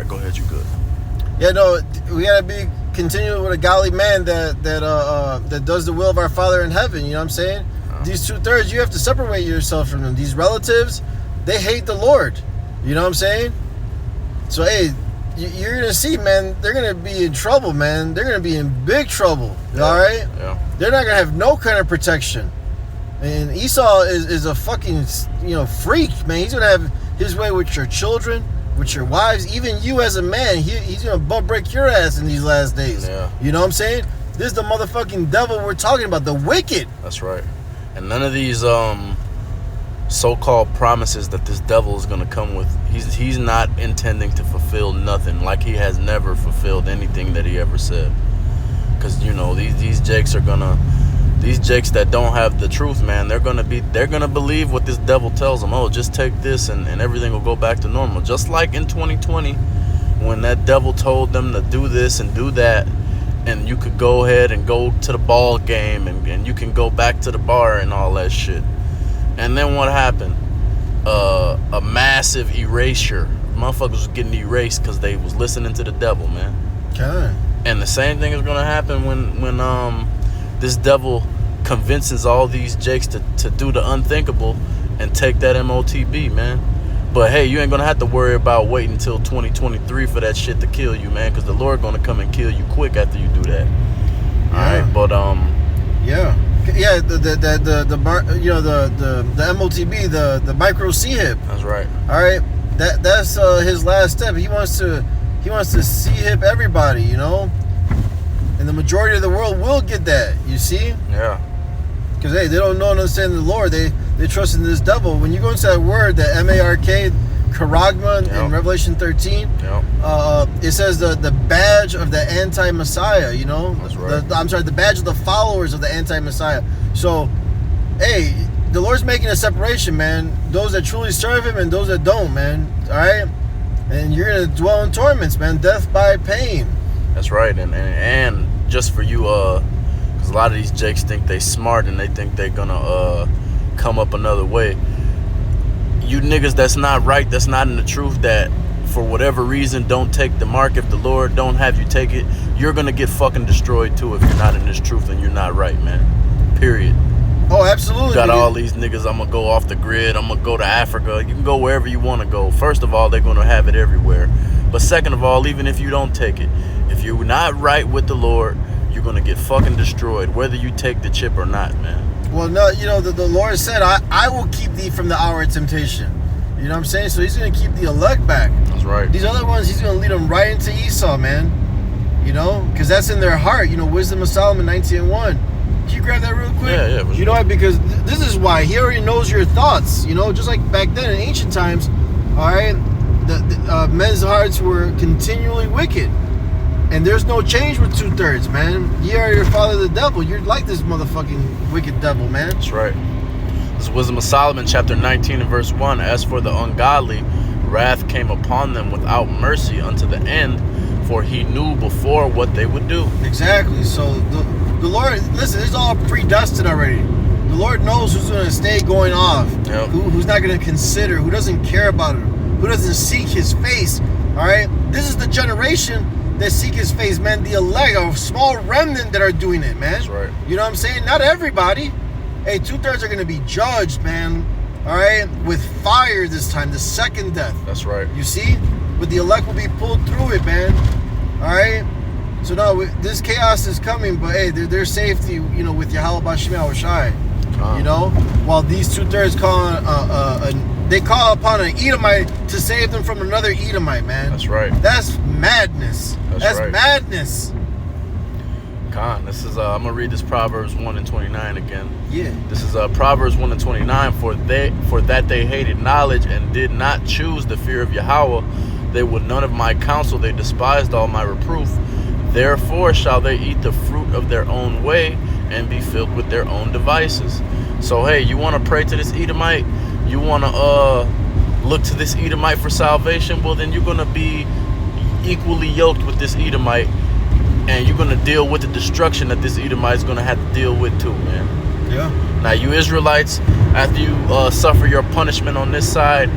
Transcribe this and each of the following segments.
right, go ahead. You good? Yeah, no, we gotta be continuing with a godly man that does the will of our Father in heaven. You know what I'm saying? These 2/3, you have to separate yourself from them. These relatives, they hate the Lord. You know what I'm saying? So hey, you're gonna see, man. They're gonna be in trouble, man. They're gonna be in big trouble. Yeah. All right? Yeah. They're not gonna have no kind of protection. And Esau is a fucking, freak, man. He's gonna have his way with your children, with your wives, even you as a man. He's gonna butt break your ass in these last days. Yeah. You know what I'm saying? This is the motherfucking devil we're talking about, the wicked. That's right. And none of these so-called promises that this devil is gonna come with, he's not intending to fulfill nothing. Like he has never fulfilled anything that he ever said. Because these jakes are gonna. These jakes that don't have the truth, man, they're gonna believe what this devil tells them. Oh, just take this and everything will go back to normal. Just like in 2020, when that devil told them to do this and do that, and you could go ahead and go to the ball game and you can go back to the bar and all that shit. And then what happened? A massive erasure. Motherfuckers was getting erased because they was listening to the devil, man. Okay. And the same thing is gonna happen when this devil convinces all these jakes to do the unthinkable and take that MOTB, man. But hey, you ain't gonna have to worry about waiting until 2023 for that shit to kill you, man, because the Lord gonna come and kill you quick after you do that. Yeah. All right, but the MOTB, the micro C-hip. That's right. All right, that's his last step. He wants to C-hip everybody, and the majority of the world will get that. You see? Yeah. Because hey, they don't know and understand the Lord. They trust in this devil. When you go into that word, the M-A-R-K, charagma, in Revelation 13, it says the badge of the anti-Messiah. That's right. The badge of the followers of the anti-Messiah. So, hey, the Lord's making a separation, man. Those that truly serve Him and those that don't, man. All right, and you're gonna dwell in torments, man. Death by pain. That's right, and just for you, because a lot of these jakes think they smart and they think they're gonna come up another way. You niggas that's not right, that's not in the truth, that for whatever reason don't take the mark, if the Lord don't have you take it, you're gonna get fucking destroyed too if you're not in this truth and you're not right, man. Period. Oh, absolutely. You got all these niggas, I'm gonna go off the grid, I'm gonna go to Africa. You can go wherever you wanna go. First of all, they're gonna have it everywhere. But second of all, even if you don't take it, if you're not right with the Lord, you're going to get fucking destroyed, whether you take the chip or not, man. Well, no, the Lord said, I will keep thee from the hour of temptation. You know what I'm saying? So He's going to keep the elect back. That's right. These other ones, He's going to lead them right into Esau, man. Because that's in their heart. Wisdom of Solomon 19:1. Can you grab that real quick? Yeah. You know why? Because this is why. He already knows your thoughts. Just like back then in ancient times, all right, the men's hearts were continually wicked. And there's no change with 2/3, man. You are your father, the devil. You're like this motherfucking wicked devil, man. That's right. This is Wisdom of Solomon, chapter 19 and verse 1. As for the ungodly, wrath came upon them without mercy unto the end, for he knew before what they would do. Exactly. So the Lord, listen, it's all predestined already. The Lord knows who's going to stay going off, who's not going to consider, who doesn't care about him, who doesn't seek His face. All right? This is the generation that seek His face, man. The elect, a small remnant that are doing it, man. That's right. You know what I'm saying? Not everybody. Hey, 2/3 are going to be judged, man. All right? With fire this time, the second death. That's right. You see? But the elect will be pulled through it, man. All right? So, no, this chaos is coming, but hey, their safety, with Yahweh Bashim Yahushai. While these 2/3 they call upon an Edomite to save them from another Edomite, man. That's right. That's madness. That's right. Madness. Khan, this is I'm gonna read this Proverbs 1 and 29 again. Yeah. This is Proverbs 1 and 29. For that they hated knowledge and did not choose the fear of Yahweh, they would none of my counsel, they despised all my reproof. Therefore shall they eat the fruit of their own way and be filled with their own devices. So hey, you want to pray to this Edomite? You want to look to this Edomite for salvation? Well, then you're going to be equally yoked with this Edomite, and you're going to deal with the destruction that this Edomite is going to have to deal with too, man. Yeah. Now, you Israelites, after you suffer your punishment on this side,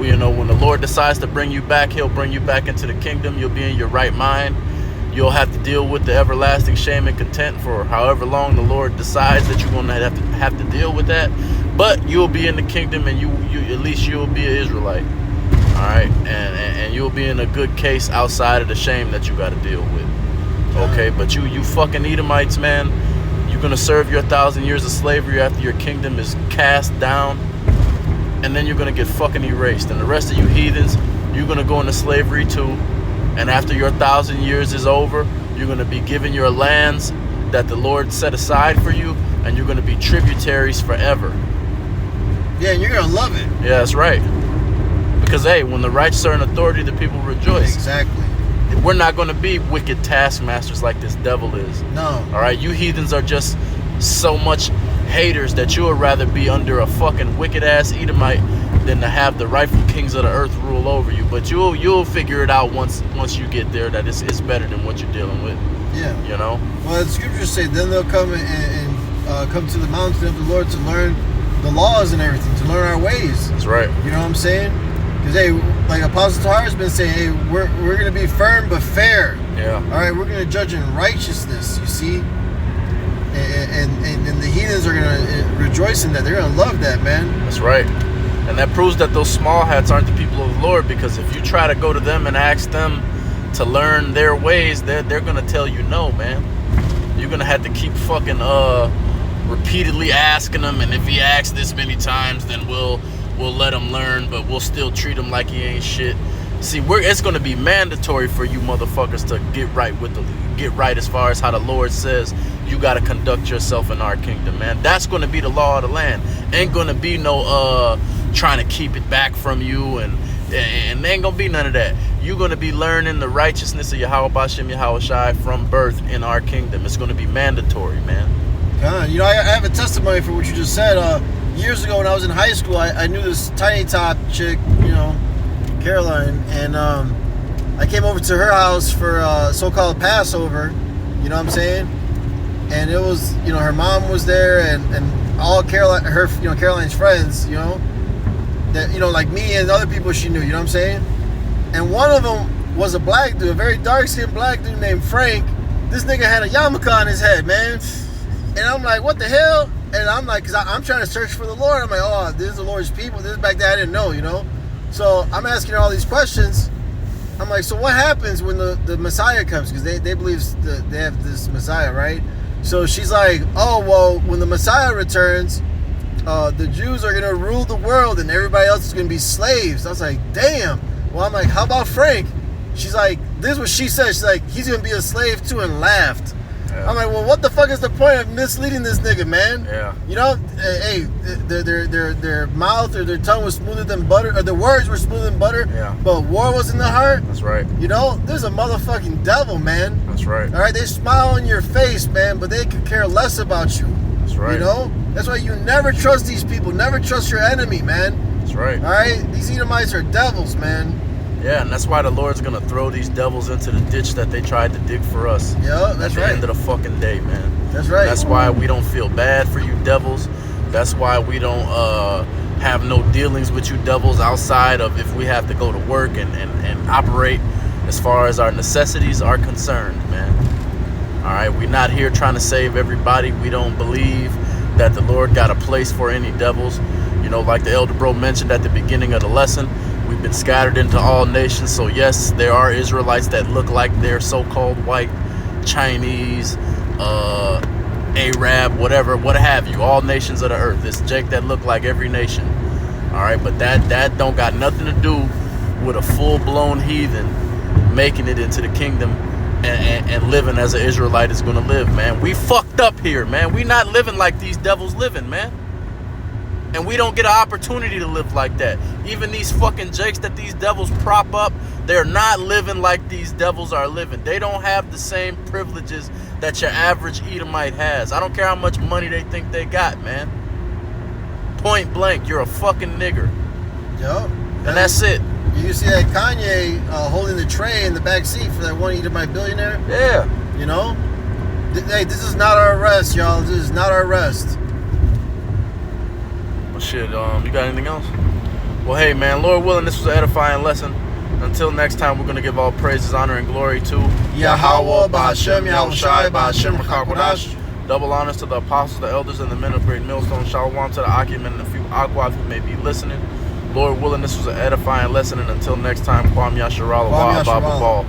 you know, when the Lord decides to bring you back, he'll bring you back into the kingdom. You'll be in your right mind. You'll have to deal with the everlasting shame and contempt for however long the Lord decides that you're going to have to deal with that. But you'll be in the kingdom, and you at least you'll be an Israelite. All right, and you'll be in a good case outside of the shame that you got to deal with. Okay, but you fucking Edomites, man, you're gonna serve your 1,000 years of slavery after your kingdom is cast down, and then you're gonna get fucking erased. And the rest of you heathens, you're gonna go into slavery too. And after your 1,000 years is over, you're gonna be given your lands that the Lord set aside for you, and you're gonna be tributaries forever. Yeah, and you're gonna love it. Yeah, that's right. Because hey, when the righteous are in authority, the people rejoice. Exactly. We're not going to be wicked taskmasters like this devil is. No. All right, you heathens are just so much haters that you would rather be under a fucking wicked ass Edomite than to have the rightful kings of the earth rule over you. But you'll figure it out once you get there that it's better than what you're dealing with. Yeah. You know. Well, the scriptures say then they'll come and come to the mountain of the Lord to learn the laws and everything, to learn our ways. That's right. You know what I'm saying? Because, hey, like Apostle Tahar has been saying, hey, we're going to be firm but fair. Yeah. All right, we're going to judge in righteousness, you see? And the heathens are going to rejoice in that. They're going to love that, man. That's right. And that proves that those small hats aren't the people of the Lord, because if you try to go to them and ask them to learn their ways, they're going to tell you no, man. You're going to have to keep fucking repeatedly asking him, and if he asks this many times, then we'll let him learn, but we'll still treat him like he ain't shit. See, it's going to be mandatory for you motherfuckers to get right as far as how the Lord says you got to conduct yourself in our kingdom, man. That's going to be the law of the land. Ain't going to be no trying to keep it back from you, and ain't going to be none of that. You're going to be learning the righteousness of Yahweh Bashem Yahweh Shai from birth in our kingdom. It's going to be mandatory, man. God, you know, I have a testimony for what you just said. Years ago when I was in high school, I knew this tiny top chick, you know, Caroline, and I came over to her house for so-called Passover, you know what I'm saying? And it was, you know, her mom was there, and all Caroline's friends, you know, that, you know, like me and other people she knew, you know what I'm saying? And one of them was a black dude, a very dark-skinned black dude named Frank. This nigga had a yarmulke on his head, man. And I'm like, what the hell? And I'm like, because I'm trying to search for the Lord. I'm like, oh, this is the Lord's people. This is back then I didn't know, you know? So I'm asking her all these questions. I'm like, so what happens when the Messiah comes? Because they believe that they have this Messiah, right? So she's like, oh, well, when the Messiah returns, the Jews are going to rule the world and everybody else is going to be slaves. I was like, damn. Well, I'm like, how about Frank? She's like, this is what she said. She's like, he's going to be a slave too, and laughed. Yeah. I'm like, well, what the fuck is the point of misleading this nigga, man? Yeah. You know, hey, their mouth or their tongue was smoother than butter, or their words were smoother than butter. Yeah. But war was in the heart. That's right. You know, there's a motherfucking devil, man. That's right. All right, they smile in your face, man, but they could care less about you. That's right. You know, that's why you never trust these people. Never trust your enemy, man. That's right. All right, these Edomites are devils, man. Yeah, and that's why the Lord's gonna throw these devils into the ditch that they tried to dig for us. Yeah, that's right. At the end of the fucking day, man. That's right. That's why we don't feel bad for you devils. That's why we don't have no dealings with you devils outside of if we have to go to work and operate as far as our necessities are concerned, man. All right, we're not here trying to save everybody. We don't believe that the Lord got a place for any devils. You know, like the elder bro mentioned at the beginning of the lesson, we've been scattered into all nations. So yes, there are Israelites that look like they're so-called white, Chinese, Arab, whatever, what have you. All nations of the earth. It's Jake that look like every nation. All right, but that don't got nothing to do with a full-blown heathen making it into the kingdom and living as an Israelite is gonna live, man. We fucked up here, man. We not living like these devils living, man. And we don't get an opportunity to live like that. Even these fucking jakes that these devils prop up, they're not living like these devils are living. They don't have the same privileges that your average Edomite has. I don't care how much money they think they got, man. Point blank, you're a fucking nigger. Yo. And that's it. You see that Kanye holding the tray in the back seat for that one Edomite billionaire? Yeah. You know? Hey, this is not our rest, y'all. This is not our rest. Shit, you got anything else? Well, hey, man, Lord willing, this was an edifying lesson. Until next time, we're going to give all praises, honor, and glory to Yahweh, Ba'Hashem, Yahushai, Ba'Hashem, Rakakwadash. Double honors to the apostles, the elders, and the men of Great Millstone. Shalom to the Akim and the few Agwad who may be listening. Lord willing, this was an edifying lesson. And until next time, Kwam Yasharala, Kwam Wa Yasharala. Abba Ball.